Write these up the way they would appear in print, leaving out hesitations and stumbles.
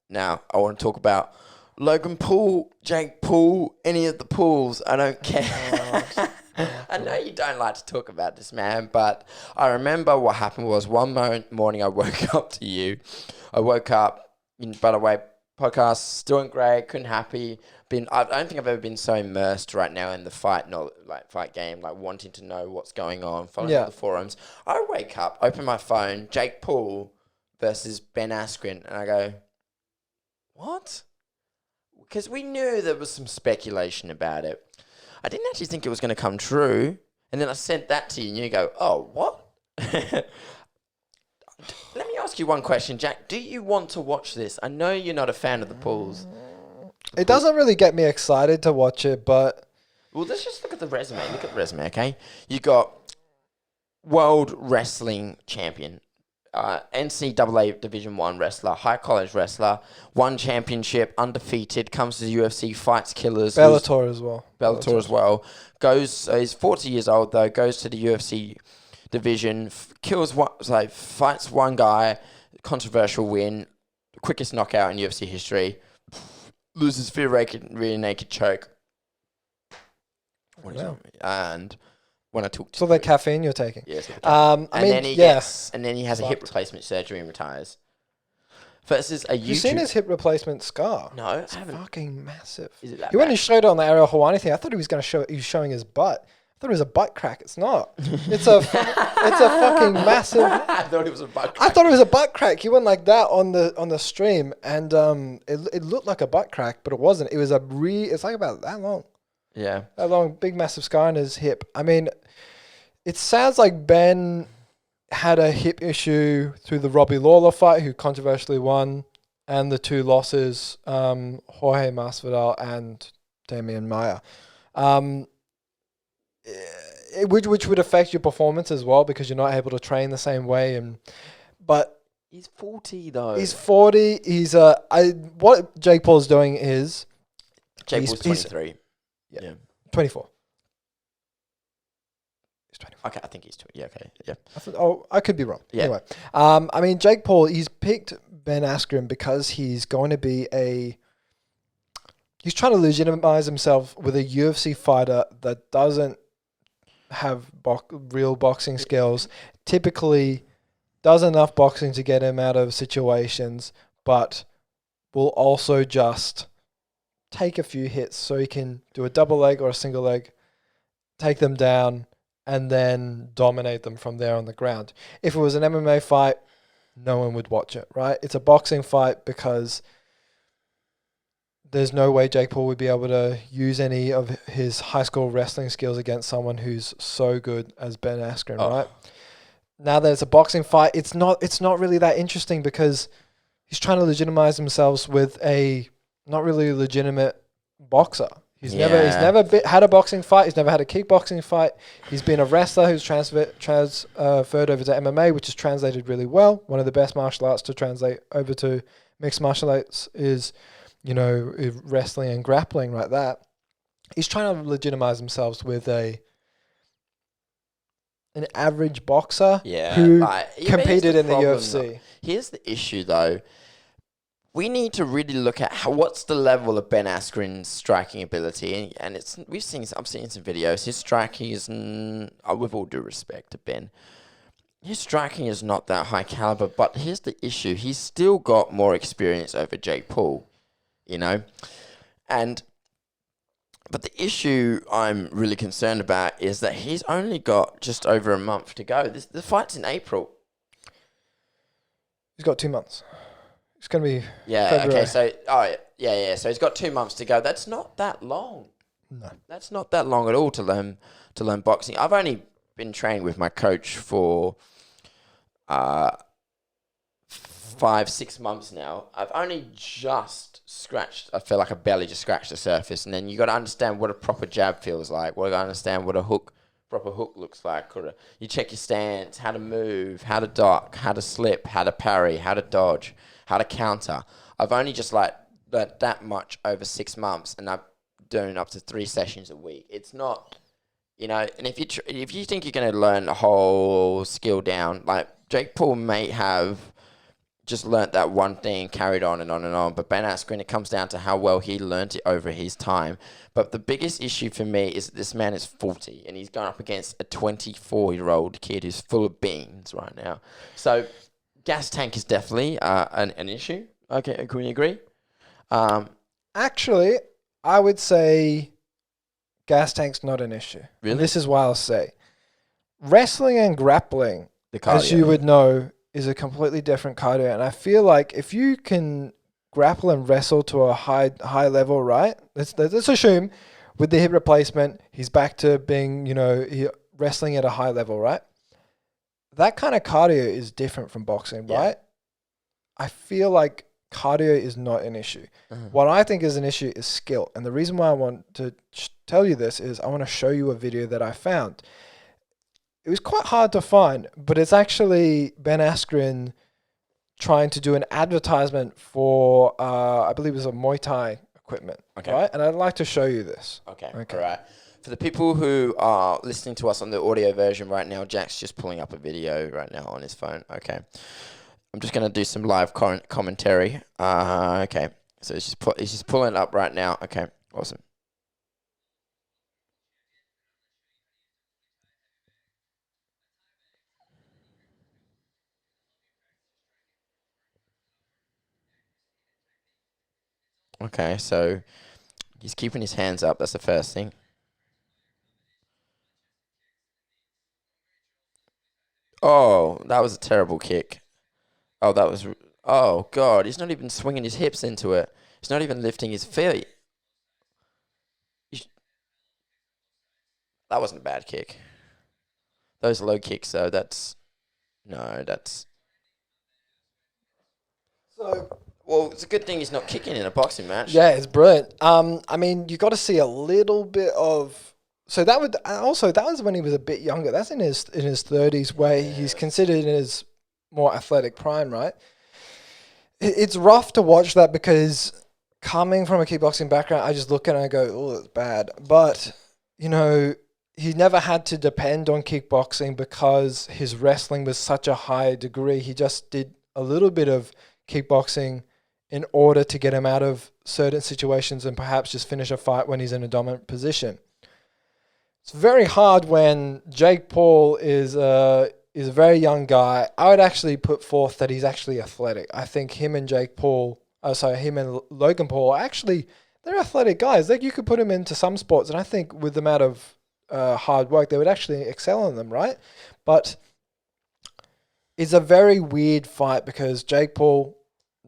Now, I want to talk about Logan Paul, Jake Paul, any of the Pauls. I don't care. I know you don't like to talk about this, man, but I remember what happened was one morning I woke up to you. I woke up, by the way, podcast, doing great, couldn't happy. I don't think I've ever been so immersed right now in the fight game, like wanting to know what's going on, following all the forums. I wake up, open my phone, Jake Paul versus Ben Askren, and I go, what? Because we knew there was some speculation about it. I didn't actually think it was going to come true. And then I sent that to you, and you go, oh, what? Let me ask you one question, Jack. Do you want to watch this? I know you're not a fan of the Pauls. It doesn't really get me excited to watch it, but... Well, let's just look at the resume. Look at the resume, okay? You got World Wrestling Champion, NCAA Division 1 wrestler, high college wrestler, won championship, undefeated, comes to the UFC, fights killers. Bellator as well. Bellator as well. He's 40 years old though, goes to the UFC division, fights one guy, controversial win, quickest knockout in UFC history, loses rear naked choke. And when I took so the caffeine you're taking. Yes. And then he has a hip replacement surgery and retires. Versus a YouTube. You seen his hip replacement scar? No, it's fucking massive. Is it that he went and showed it on the Ariel Hawani thing. I thought he was going to show. He was showing his butt. I thought it was a butt crack. It's not. It's a fucking massive. I thought it was a butt crack. I thought it was a butt crack. He went like that on the stream, and it looked like a butt crack, but it wasn't. It was it's like about that long. Yeah. That long, big, massive scar on his hip. I mean, it sounds like Ben had a hip issue through the Robbie Lawler fight, who controversially won, and the two losses, Jorge Masvidal and Damian Maia. Which would affect your performance as well because you're not able to train the same way. But he's 40 though. He's 40. What Jake Paul's doing is Jake Paul's 23. Yeah. 24. He's 24. Okay, I think he's 20. Yeah, okay. Yeah. I could be wrong. Yeah. Anyway, I mean, Jake Paul, he's picked Ben Askren because he's going to be he's trying to legitimize himself with a UFC fighter that doesn't have real boxing skills, typically does enough boxing to get him out of situations, but will also just take a few hits so he can do a double leg or a single leg, take them down, and then dominate them from there on the ground. If it was an MMA fight, no one would watch it, right? It's a boxing fight because there's no way Jake Paul would be able to use any of his high school wrestling skills against someone who's so good as Ben Askren, right? Now there's a boxing fight. It's not really that interesting because he's trying to legitimize himself with a not really legitimate boxer. He's never had a boxing fight. He's never had a kickboxing fight. He's been a wrestler who's transferred over to MMA, which is translated really well. One of the best martial arts to translate over to mixed martial arts is, wrestling and grappling like that. He's trying to legitimize himself with an average boxer who competed in the UFC. Here's the issue, though. We need to really look at what's the level of Ben Askren's striking ability, and I'm seeing some videos. His striking is, with all due respect to Ben, his striking is not that high caliber. But here's the issue: he's still got more experience over Jake Paul, But the issue I'm really concerned about is that he's only got just over a month to go. The fight's in April. He's got 2 months. It's going to be February. Okay, so so he's got 2 months to go. That's not that long. No. That's not that long at all to learn boxing. I've only been training with my coach for 5-6 months now. I've only just I feel like I barely just scratched the surface. And then you got to understand what a proper jab feels like. You got to understand what a proper hook looks like. You check your stance, how to move, how to duck, how to slip, how to parry, how to dodge, how to counter. I've only just learned that much over 6 months, and I'm doing up to 3 sessions a week. It's not, and if you think you're going to learn the whole skill down, like Jake Paul may have just learnt that one thing and carried on and on and on. But Ben Askren, it comes down to how well he learnt it over his time. But the biggest issue for me is that this man is 40 and he's going up against a 24-year-old kid who's full of beans right now. So gas tank is definitely an issue. Okay, can we agree? Actually, I would say gas tank's not an issue. Really? And this is why I'll say. Wrestling and grappling, as you would know, is a completely different cardio. And I feel like if you can grapple and wrestle to a high level, right? Let's assume with the hip replacement, he's back to being, wrestling at a high level, right? That kind of cardio is different from boxing, right? I feel like cardio is not an issue. What I think is an issue is skill. And the reason why I want to tell you this is I want to show you a video that I found. It was quite hard to find, but it's actually Ben Askren trying to do an advertisement for, I believe it was a Muay Thai equipment. Okay. Right? And I'd like to show you this. Okay. All right. For the people who are listening to us on the audio version right now, Jack's just pulling up a video right now on his phone. Okay. I'm just going to do some live commentary. Okay. So he's just pulling it up right now. Okay. Awesome. Okay, so he's keeping his hands up. That's the first thing. Oh, that was a terrible kick. Oh, oh, God. He's not even swinging his hips into it. He's not even lifting his feet. That wasn't a bad kick. Those low kicks, though, that's... So... Well, it's a good thing he's not kicking in a boxing match. Yeah, it's brilliant. I mean, you got to see a little bit of. So that was when he was a bit younger. That's in his 30s, where he's considered in his more athletic prime, right? It's rough to watch that because coming from a kickboxing background, I just look at it and I go, "Oh, it's bad." But he never had to depend on kickboxing because his wrestling was such a high degree. He just did a little bit of kickboxing in order to get him out of certain situations and perhaps just finish a fight when he's in a dominant position. It's very hard when Jake Paul is a very young guy. I would actually put forth that he's actually athletic. I think him and Logan Paul, actually, they're athletic guys. Like, you could put them into some sports, and I think with the amount of hard work, they would actually excel in them, right? But it's a very weird fight because Jake Paul,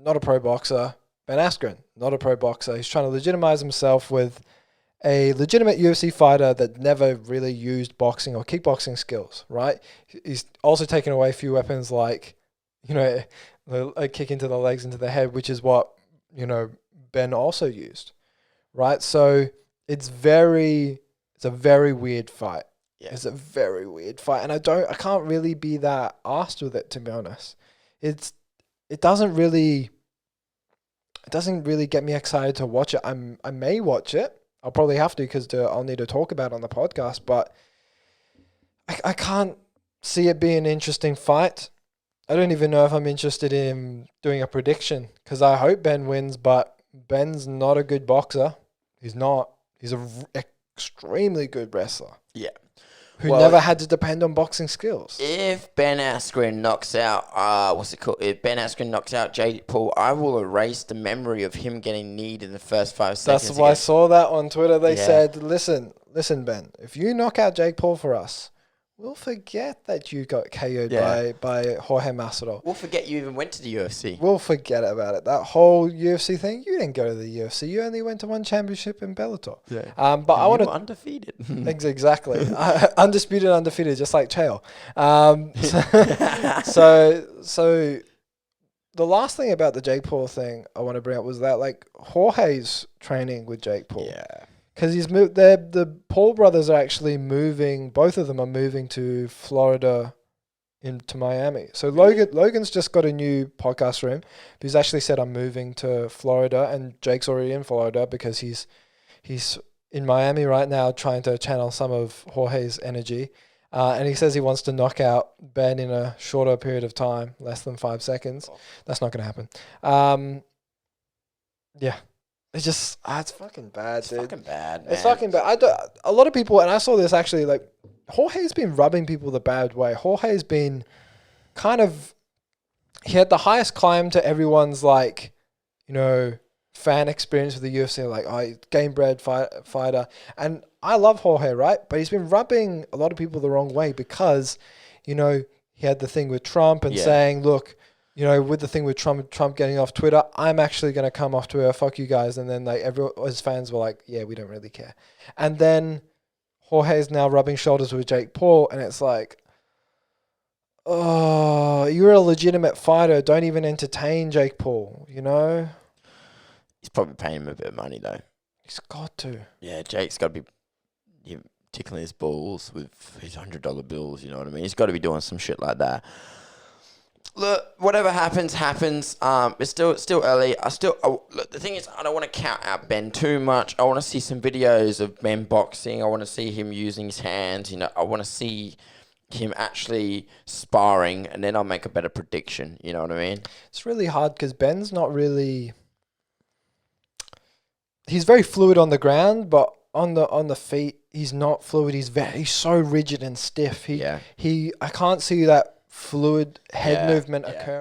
not a pro boxer. Ben Askren, not a pro boxer. He's trying to legitimize himself with a legitimate UFC fighter that never really used boxing or kickboxing skills, right? He's also taken away a few weapons like, a kick into the legs, into the head, which is what, Ben also used, right? So it's a very weird fight. Yeah. It's a very weird fight. And I can't really be that arsed with it, to be honest. It doesn't really get me excited to watch it. I may watch it. I'll probably have to because I'll need to talk about it on the podcast. But I can't see it being an interesting fight. I don't even know if I'm interested in doing a prediction because I hope Ben wins. But Ben's not a good boxer. He's not. He's an extremely good wrestler. Yeah. Who never had to depend on boxing skills. If Ben Askren knocks out, If Ben Askren knocks out Jake Paul, I will erase the memory of him getting kneed in the first 5 seconds. That's why I saw that on Twitter. They said, listen, Ben, if you knock out Jake Paul for us, we'll forget that you got KO'd by Jorge Masvidal. We'll forget you even went to the UFC. We'll forget about it. That whole UFC thing, you didn't go to the UFC. You only went to one championship in Bellator. Yeah. But I want to undefeated. Exactly. Undisputed, just like Chael. So the last thing about the Jake Paul thing I want to bring up was that Jorge's training with Jake Paul. Yeah. Because he's moved. The Paul brothers are actually moving. Both of them are moving to Florida, into Miami. So Logan's just got a new podcast room. He's actually said, "I'm moving to Florida," and Jake's already in Florida because he's in Miami right now, trying to channel some of Jorge's energy. And he says he wants to knock out Ben in a shorter period of time, less than 5 seconds. That's not going to happen. Yeah. It's just, it's fucking bad, dude. It's fucking bad, man. It's fucking bad. A lot of people, and I saw this actually, like, Jorge's been rubbing people the bad way. Jorge's been kind of, he had the highest climb to everyone's, like, you know, fan experience with the UFC, like, oh, game-bred fighter. And I love Jorge, right? But he's been rubbing a lot of people the wrong way because, you know, he had the thing with Trump and saying, look, you know, with the thing with Trump getting off Twitter, I'm actually going to come off Twitter, fuck you guys. And then like his fans were like, yeah, we don't really care. And then Jorge's now rubbing shoulders with Jake Paul. And it's like, oh, you're a legitimate fighter. Don't even entertain Jake Paul, you know? He's probably paying him a bit of money, though. He's got to. Yeah, Jake's got to be tickling his balls with his $100 bills, you know what I mean? He's got to be doing some shit like that. Look, whatever happens. It's still early. Look, the thing is, I don't want to count out Ben too much. I want to see some videos of Ben boxing. I want to see him using his hands. You know, I want to see him actually sparring, and then I'll make a better prediction. You know what I mean? It's really hard because Ben's not really. He's very fluid on the ground, but on the feet, he's not fluid. He's so rigid and stiff. I can't see that fluid head movement occur.